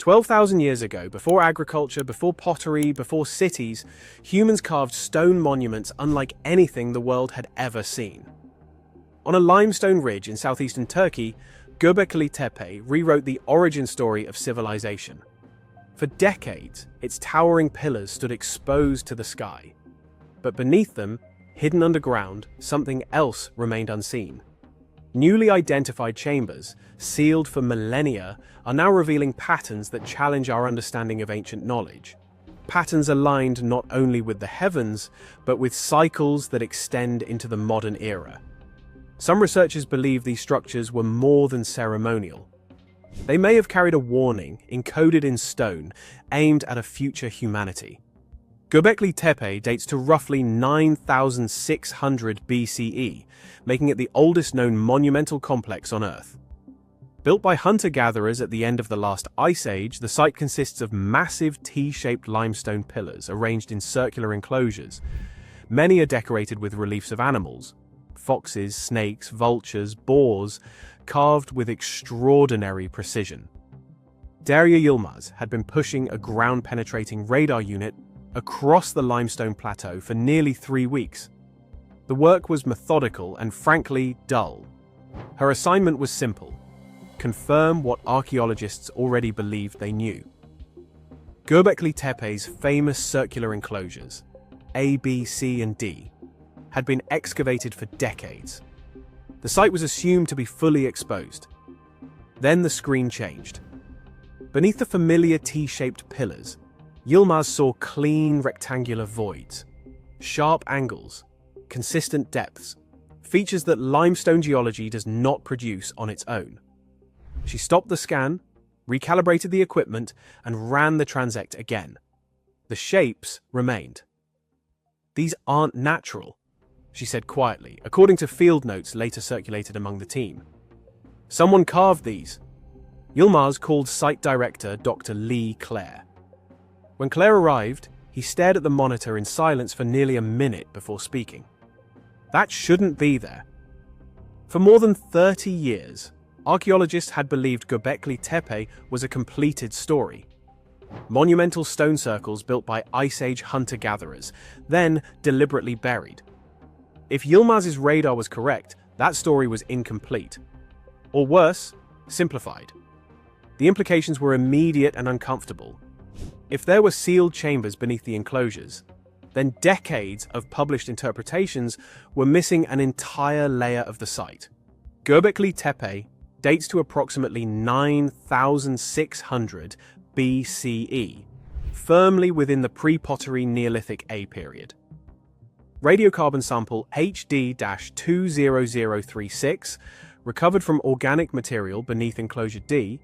12,000 years ago, before agriculture, before pottery, before cities, humans carved stone monuments unlike anything the world had ever seen. On a limestone ridge in southeastern Turkey, Göbekli Tepe rewrote the origin story of civilization. For decades, its towering pillars stood exposed to the sky. But beneath them, hidden underground, something else remained unseen. Newly identified chambers, sealed for millennia, are now revealing patterns that challenge our understanding of ancient knowledge. Patterns aligned not only with the heavens, but with cycles that extend into the modern era. Some researchers believe these structures were more than ceremonial. They may have carried a warning, encoded in stone, aimed at a future humanity. Göbekli Tepe dates to roughly 9,600 BCE, making it the oldest known monumental complex on Earth. Built by hunter-gatherers at the end of the last ice age, the site consists of massive T-shaped limestone pillars arranged in circular enclosures. Many are decorated with reliefs of animals: foxes, snakes, vultures, boars, carved with extraordinary precision. Derya Yilmaz had been pushing a ground-penetrating radar unit across the limestone plateau for nearly 3 weeks. The work was methodical and frankly dull. Her assignment was simple: confirm what archaeologists already believed they knew. Göbekli Tepe's famous circular enclosures, A, B, C, and D, had been excavated for decades. The site was assumed to be fully exposed. Then the screen changed. Beneath the familiar T-shaped pillars, Yilmaz saw clean rectangular voids, sharp angles, consistent depths, features that limestone geology does not produce on its own. She stopped the scan, recalibrated the equipment, and ran the transect again. The shapes remained. "These aren't natural," she said quietly, according to field notes later circulated among the team. "Someone carved these." Yilmaz called site director Dr. Lee Clare. When Clare arrived, he stared at the monitor in silence for nearly a minute before speaking. That shouldn't be there. For more than 30 years, archaeologists had believed Göbekli Tepe was a completed story. Monumental stone circles built by Ice Age hunter-gatherers, then deliberately buried. If Yilmaz's radar was correct, that story was incomplete. Or worse, simplified. The implications were immediate and uncomfortable. If there were sealed chambers beneath the enclosures, then decades of published interpretations were missing an entire layer of the site. Göbekli Tepe dates to approximately 9,600 BCE, firmly within the pre-pottery Neolithic A period. Radiocarbon sample HD-20036, recovered from organic material beneath enclosure D,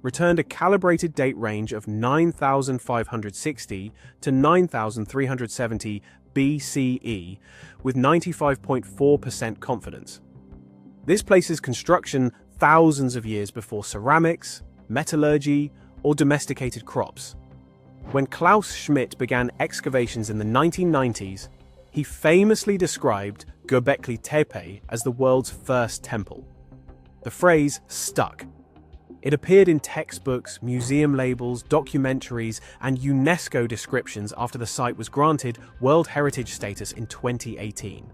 returned a calibrated date range of 9,560 to 9,370 BCE with 95.4% confidence. This places construction thousands of years before ceramics, metallurgy, or domesticated crops. When Klaus Schmidt began excavations in the 1990s, he famously described Göbekli Tepe as the world's first temple. The phrase stuck. It appeared in textbooks, museum labels, documentaries, and UNESCO descriptions after the site was granted World Heritage status in 2018.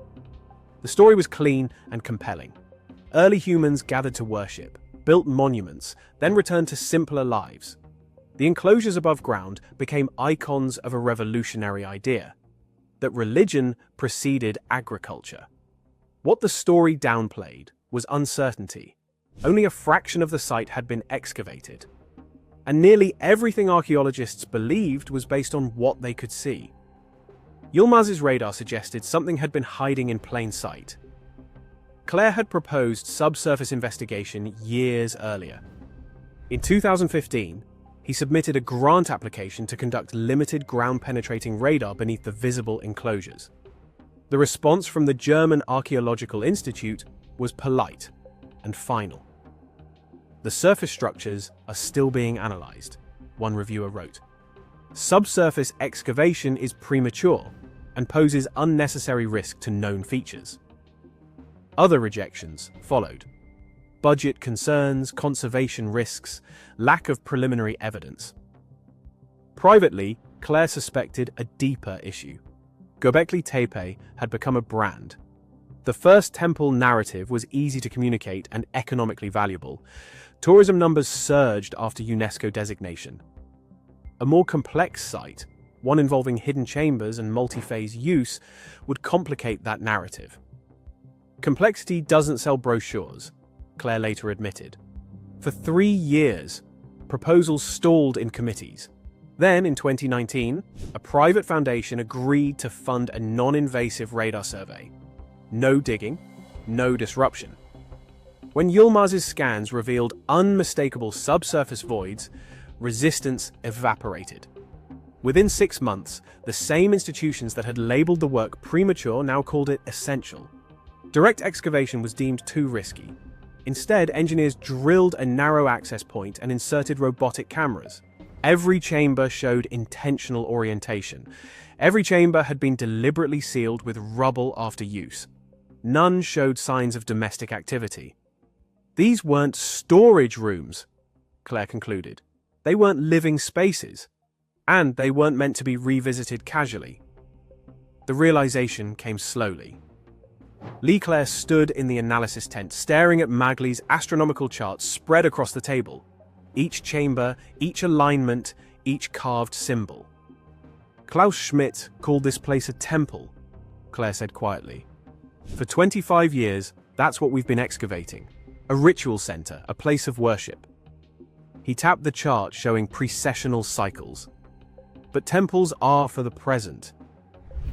The story was clean and compelling. Early humans gathered to worship, built monuments, then returned to simpler lives. The enclosures above ground became icons of a revolutionary idea: that religion preceded agriculture. What the story downplayed was uncertainty. Only a fraction of the site had been excavated, and nearly everything archaeologists believed was based on what they could see. Yilmaz's radar suggested something had been hiding in plain sight. Clare had proposed subsurface investigation years earlier. In 2015, he submitted a grant application to conduct limited ground-penetrating radar beneath the visible enclosures. The response from the German Archaeological Institute was polite and final. "The surface structures are still being analyzed," one reviewer wrote. "Subsurface excavation is premature and poses unnecessary risk to known features." Other rejections followed. budget concerns, conservation risks, lack of preliminary evidence. Privately, Claire suspected a deeper issue. Göbekli Tepe had become a brand. The first temple narrative was easy to communicate and economically valuable. Tourism numbers surged after UNESCO designation. A more complex site, one involving hidden chambers and multi-phase use, would complicate that narrative. Complexity doesn't sell brochures, Claire later admitted. For 3 years, proposals stalled in committees. Then, in 2019, a private foundation agreed to fund a non-invasive radar survey. No digging, no disruption. When Yilmaz's scans revealed unmistakable subsurface voids, resistance evaporated. Within 6 months, the same institutions that had labeled the work premature now called it essential. Direct excavation was deemed too risky. Instead, engineers drilled a narrow access point and inserted robotic cameras. Every chamber showed intentional orientation. Every chamber had been deliberately sealed with rubble after use. None showed signs of domestic activity. These weren't storage rooms, Claire concluded. They weren't living spaces. And they weren't meant to be revisited casually. The realization came slowly. Claire stood in the analysis tent, staring at Magli's astronomical charts spread across the table. Each chamber, each alignment, each carved symbol. Klaus Schmidt called this place a temple, Claire said quietly. For 25 years, that's what we've been excavating. A ritual center, a place of worship. He tapped the chart showing precessional cycles. But temples are for the present.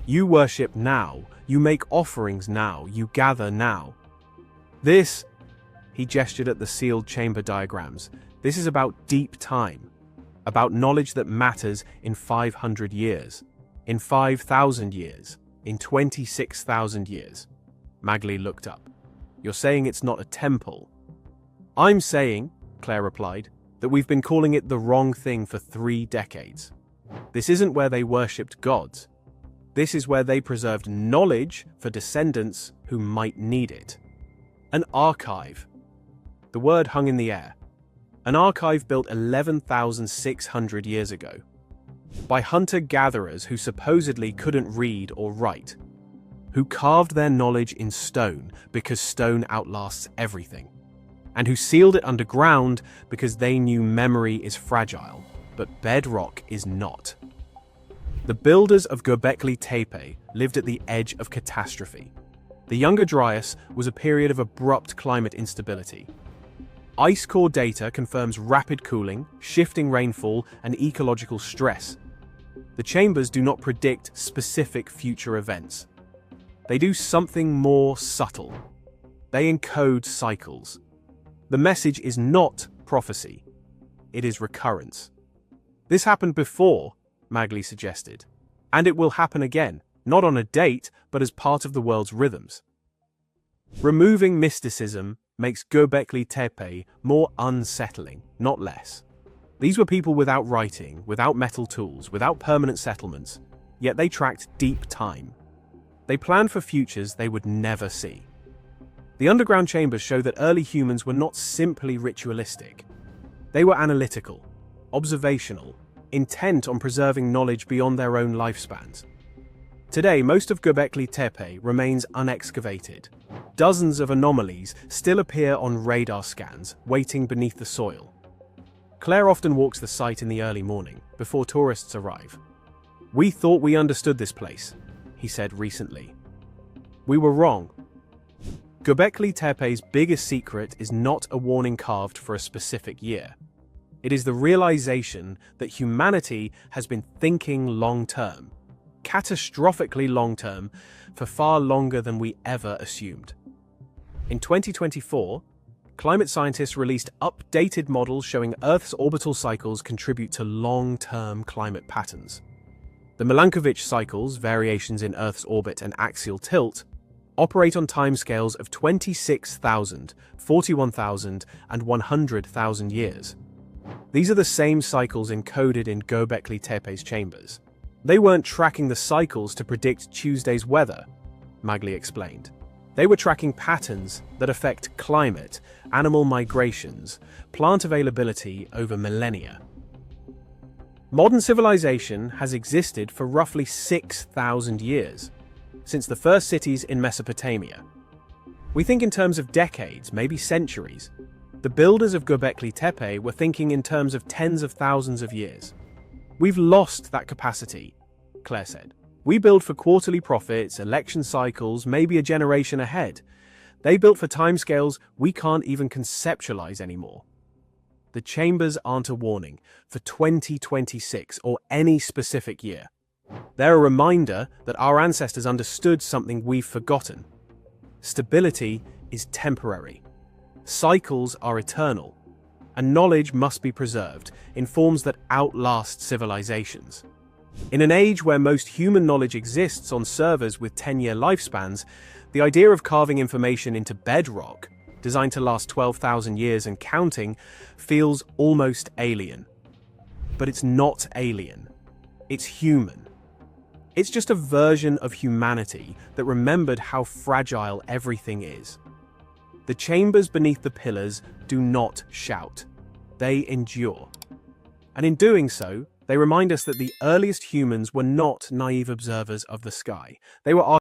You worship now, you make offerings now, you gather now. This, he gestured at the sealed chamber diagrams, this is about deep time, about knowledge that matters in 500 years, in 5,000 years, in 26,000 years. Magli looked up. You're saying it's not a temple? I'm saying, Claire replied, that we've been calling it the wrong thing for 3 decades. This isn't where they worshipped gods. This is where they preserved knowledge for descendants who might need it. An archive. The word hung in the air. An archive built 11,600 years ago. By hunter-gatherers who supposedly couldn't read or write. Who carved their knowledge in stone because stone outlasts everything. And who sealed it underground because they knew memory is fragile, but bedrock is not. The builders of Göbekli Tepe lived at the edge of catastrophe. The Younger Dryas was a period of abrupt climate instability. Ice core data confirms rapid cooling, shifting rainfall, and ecological stress. The chambers do not predict specific future events. They do something more subtle. They encode cycles. The message is not prophecy. It is recurrence. This happened before, Magli suggested. And it will happen again, not on a date, but as part of the world's rhythms. Removing mysticism makes Göbekli Tepe more unsettling, not less. These were people without writing, without metal tools, without permanent settlements, yet they tracked deep time. They planned for futures they would never see. The underground chambers show that early humans were not simply ritualistic. They were analytical, observational, intent on preserving knowledge beyond their own lifespans. Today, most of Göbekli Tepe remains unexcavated. Dozens of anomalies still appear on radar scans, waiting beneath the soil. Claire often walks the site in the early morning, before tourists arrive. "We thought we understood this place," he said recently. "We were wrong." Göbekli Tepe's biggest secret is not a warning carved for a specific year. It is the realization that humanity has been thinking long-term, catastrophically long-term, for far longer than we ever assumed. In 2024, climate scientists released updated models showing Earth's orbital cycles contribute to long-term climate patterns. The Milankovitch cycles, variations in Earth's orbit and axial tilt, operate on timescales of 26,000, 41,000, and 100,000 years. These are the same cycles encoded in Göbekli Tepe's chambers. They weren't tracking the cycles to predict Tuesday's weather, Magli explained. They were tracking patterns that affect climate, animal migrations, plant availability over millennia. Modern civilization has existed for roughly 6,000 years, since the first cities in Mesopotamia. We think in terms of decades, maybe centuries. The builders of Göbekli Tepe were thinking in terms of tens of thousands of years. We've lost that capacity, Claire said. We build for quarterly profits, election cycles, maybe a generation ahead. They built for timescales we can't even conceptualize anymore. The chambers aren't a warning for 2026 or any specific year. They're a reminder that our ancestors understood something we've forgotten. Stability is temporary. Cycles are eternal. And knowledge must be preserved in forms that outlast civilizations. In an age where most human knowledge exists on servers with 10-year lifespans, the idea of carving information into bedrock, designed to last 12,000 years and counting, feels almost alien. But it's not alien. It's human. It's just a version of humanity that remembered how fragile everything is. The chambers beneath the pillars do not shout. They endure. And in doing so, they remind us that the earliest humans were not naive observers of the sky. They were